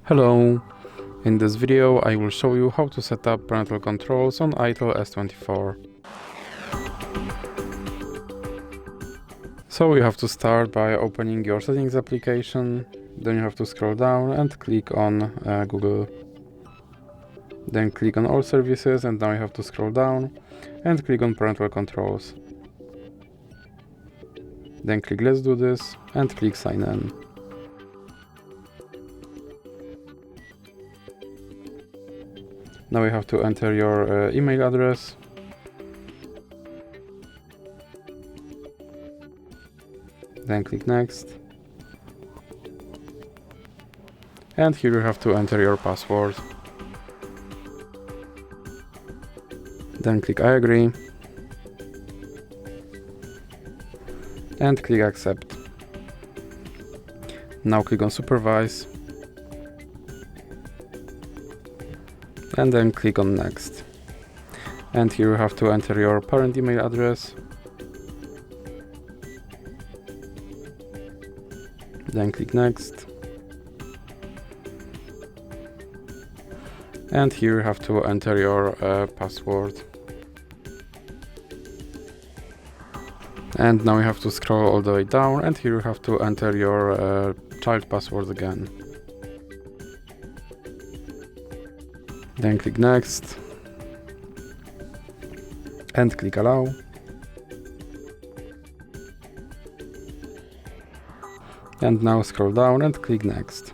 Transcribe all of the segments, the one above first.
Hello! In this video I will show you how to set up parental controls on Itel S24. So you have to start by opening your settings application, then you have to scroll down and click on Google. Then click on all services and now you have to scroll down and click on parental controls. Then click let's do this and click sign in. Now you have to enter your email address. Then click next. And here you have to enter your password. Then click I agree. And click accept. Now click on supervise. And then click on next. And here you have to enter your parent email address. Then click next. And here you have to enter your password. And now you have to scroll all the way down and here you have to enter your child password again. Then click next and click allow. And now scroll down and click next.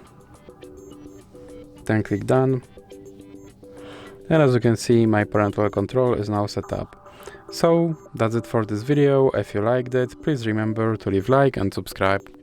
Then click done. And as you can see, my parental control is now set up. So that's it for this video. If you liked it, please remember to leave a like and subscribe.